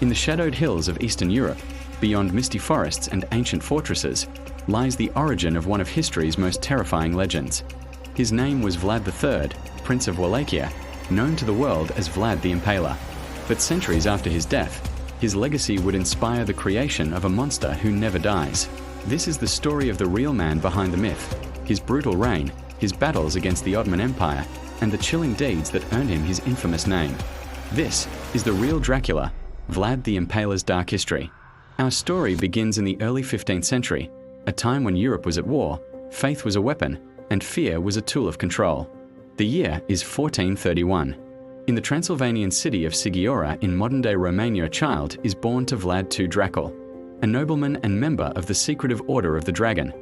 In the shadowed hills of Eastern Europe, beyond misty forests and ancient fortresses, lies the origin of one of history's most terrifying legends. His name was Vlad III, Prince of Wallachia, known to the world as Vlad the Impaler. But centuries after his death, his legacy would inspire the creation of a monster who never dies. This is the story of the real man behind the myth, his brutal reign, his battles against the Ottoman Empire, and the chilling deeds that earned him his infamous name. This is the Real Dracula, Vlad the Impaler's dark history. Our story begins in the early 15th century, a time when Europe was at war, faith was a weapon, and fear was a tool of control. The year is 1431. In the Transylvanian city of Sighiora in modern-day Romania, a child is born to Vlad II Dracul, a nobleman and member of the Secretive Order of the Dragon,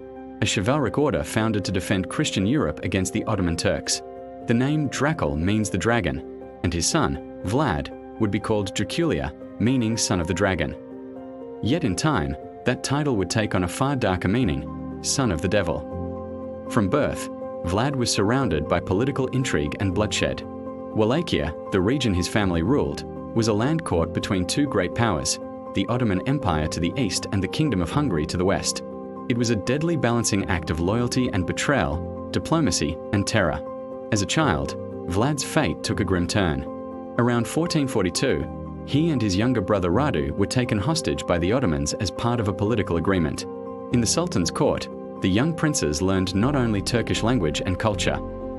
a chivalric order founded to defend Christian Europe against the Ottoman Turks. The name Dracul means the dragon, and his son, Vlad, would be called Dracula, meaning son of the dragon. Yet in time, that title would take on a far darker meaning, son of the devil. From birth, Vlad was surrounded by political intrigue and bloodshed. Wallachia, the region his family ruled, was a land caught between two great powers, the Ottoman Empire to the east and the Kingdom of Hungary to the west. It was a deadly balancing act of loyalty and betrayal, diplomacy and terror. As a child, Vlad's fate took a grim turn. Around 1442, he and his younger brother Radu were taken hostage by the Ottomans as part of a political agreement. In the Sultan's court, the young princes learned not only Turkish language and culture,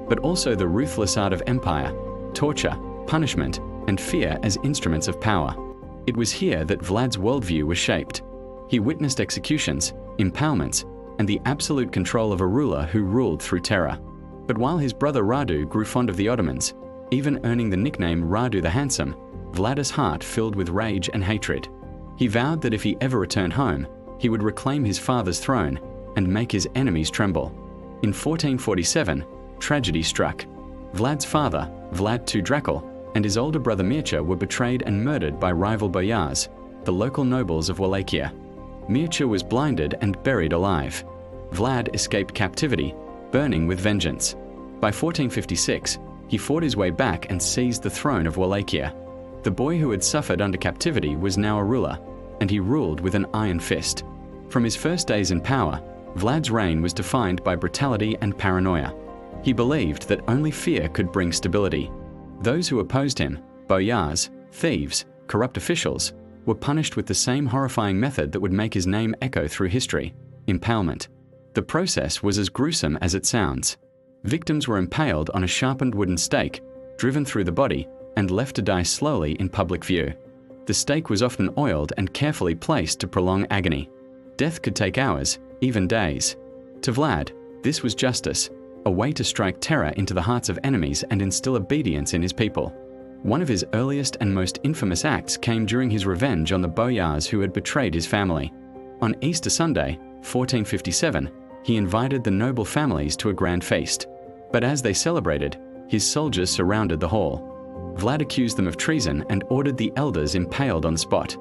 but also the ruthless art of empire, torture, punishment, and fear as instruments of power. It was here that Vlad's worldview was shaped. He witnessed executions, impalements, and the absolute control of a ruler who ruled through terror. But while his brother Radu grew fond of the Ottomans, even earning the nickname Radu the Handsome, Vlad's heart filled with rage and hatred. He vowed that if he ever returned home, he would reclaim his father's throne and make his enemies tremble. In 1447, tragedy struck. Vlad's father, Vlad II Dracul, and his older brother Mircea were betrayed and murdered by rival boyars, the local nobles of Wallachia. Mircea was blinded and buried alive. Vlad escaped captivity, burning with vengeance. By 1456, he fought his way back and seized the throne of Wallachia. The boy who had suffered under captivity was now a ruler, and he ruled with an iron fist. From his first days in power, Vlad's reign was defined by brutality and paranoia. He believed that only fear could bring stability. Those who opposed him, boyars, thieves, corrupt officials, were punished with the same horrifying method that would make his name echo through history: impalement. The process was as gruesome as it sounds. Victims were impaled on a sharpened wooden stake, driven through the body, and left to die slowly in public view. The stake was often oiled and carefully placed to prolong agony. Death could take hours, even days. To Vlad, this was justice, a way to strike terror into the hearts of enemies and instill obedience in his people. One of his earliest and most infamous acts came during his revenge on the boyars who had betrayed his family. On Easter Sunday, 1457, he invited the noble families to a grand feast. But as they celebrated, his soldiers surrounded the hall. Vlad accused them of treason and ordered the elders impaled on the spot.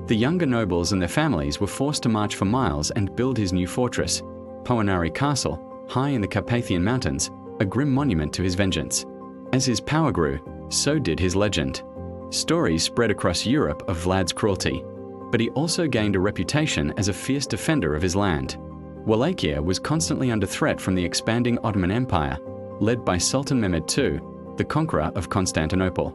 The younger nobles and their families were forced to march for miles and build his new fortress, Poenari Castle, high in the Carpathian Mountains, a grim monument to his vengeance. As his power grew, so did his legend. Stories spread across Europe of Vlad's cruelty, but he also gained a reputation as a fierce defender of his land. Wallachia was constantly under threat from the expanding Ottoman Empire, led by Sultan Mehmed II, the conqueror of Constantinople.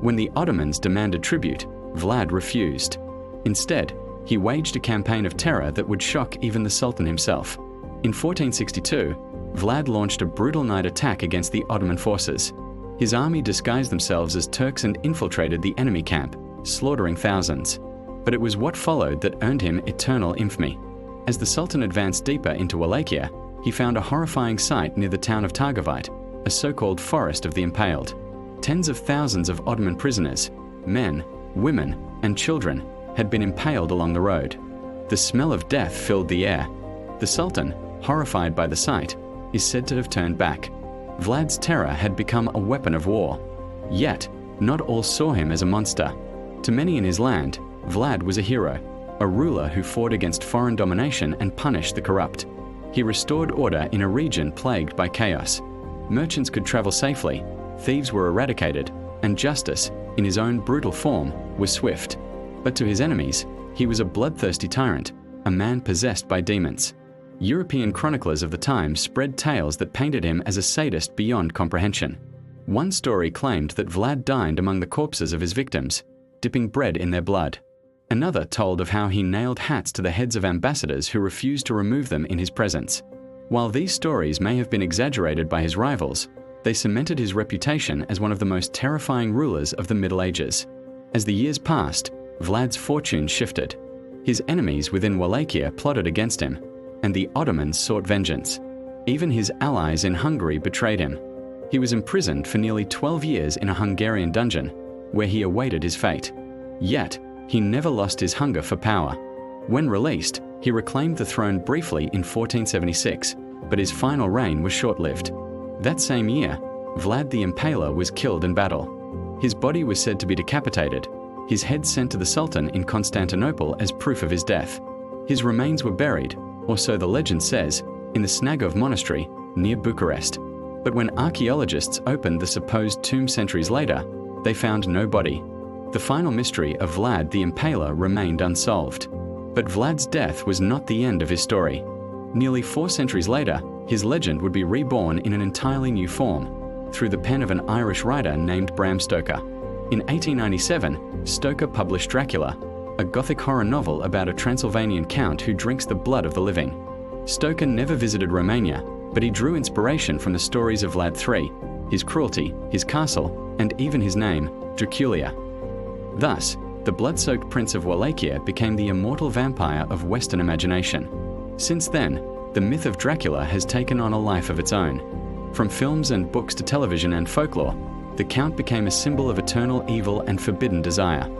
When the Ottomans demanded tribute, Vlad refused. Instead, he waged a campaign of terror that would shock even the Sultan himself. In 1462, Vlad launched a brutal night attack against the Ottoman forces. His army disguised themselves as Turks and infiltrated the enemy camp, slaughtering thousands. But it was what followed that earned him eternal infamy. As the Sultan advanced deeper into Wallachia, he found a horrifying sight near the town of Targovite, a so-called forest of the Impaled. Tens of thousands of Ottoman prisoners, men, women, and children, had been impaled along the road. The smell of death filled the air. The Sultan, horrified by the sight, is said to have turned back. Vlad's terror had become a weapon of war. Yet, not all saw him as a monster. To many in his land, Vlad was a hero, a ruler who fought against foreign domination and punished the corrupt. He restored order in a region plagued by chaos. Merchants could travel safely, thieves were eradicated, and justice, in his own brutal form, was swift. But to his enemies, he was a bloodthirsty tyrant, a man possessed by demons. European chroniclers of the time spread tales that painted him as a sadist beyond comprehension. One story claimed that Vlad dined among the corpses of his victims, dipping bread in their blood. Another told of how he nailed hats to the heads of ambassadors who refused to remove them in his presence. While these stories may have been exaggerated by his rivals, they cemented his reputation as one of the most terrifying rulers of the Middle Ages. As the years passed, Vlad's fortune shifted. His enemies within Wallachia plotted against him, and the Ottomans sought vengeance. Even his allies in Hungary betrayed him. He was imprisoned for nearly 12 years in a Hungarian dungeon, where he awaited his fate. Yet, he never lost his hunger for power. When released, he reclaimed the throne briefly in 1476, but his final reign was short-lived. That same year, Vlad the Impaler was killed in battle. His body was said to be decapitated, his head sent to the Sultan in Constantinople as proof of his death. His remains were buried, or so the legend says, in the Snagov monastery near Bucharest. But when archaeologists opened the supposed tomb centuries later, they found no body. The final mystery of Vlad the Impaler remained unsolved. But Vlad's death was not the end of his story. Nearly 4 centuries later, his legend would be reborn in an entirely new form, through the pen of an Irish writer named Bram Stoker. In 1897, Stoker published Dracula, a Gothic horror novel about a Transylvanian count who drinks the blood of the living. Stoker never visited Romania, but he drew inspiration from the stories of Vlad III, his cruelty, his castle, and even his name, Dracula. Thus, the blood-soaked prince of Wallachia became the immortal vampire of Western imagination. Since then, the myth of Dracula has taken on a life of its own. From films and books to television and folklore, the Count became a symbol of eternal evil and forbidden desire.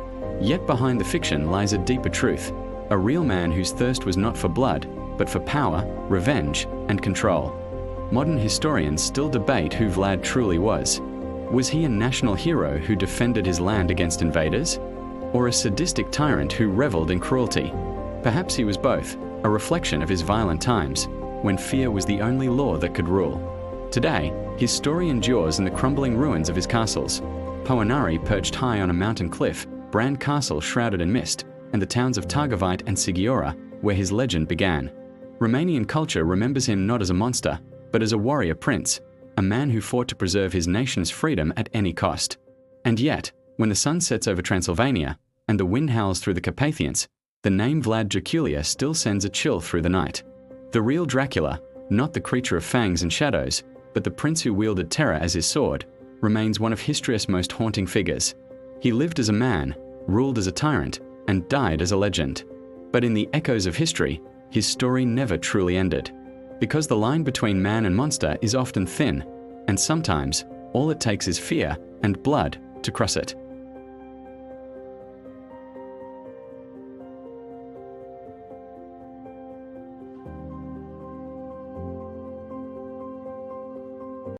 Yet behind the fiction lies a deeper truth, a real man whose thirst was not for blood, but for power, revenge, and control. Modern historians still debate who Vlad truly was. Was he a national hero who defended his land against invaders? Or a sadistic tyrant who reveled in cruelty? Perhaps he was both, a reflection of his violent times, when fear was the only law that could rule. Today, his story endures in the crumbling ruins of his castles. Poenari perched high on a mountain cliff, Bran Castle shrouded in mist, and the towns of Targovite and Sighiora, where his legend began. Romanian culture remembers him not as a monster, but as a warrior prince, a man who fought to preserve his nation's freedom at any cost. And yet, when the sun sets over Transylvania, and the wind howls through the Carpathians, the name Vlad Dracula still sends a chill through the night. The real Dracula, not the creature of fangs and shadows, but the prince who wielded terror as his sword, remains one of history's most haunting figures. He lived as a man, ruled as a tyrant, and died as a legend. But in the echoes of history, his story never truly ended. Because the line between man and monster is often thin, and sometimes all it takes is fear and blood to cross it.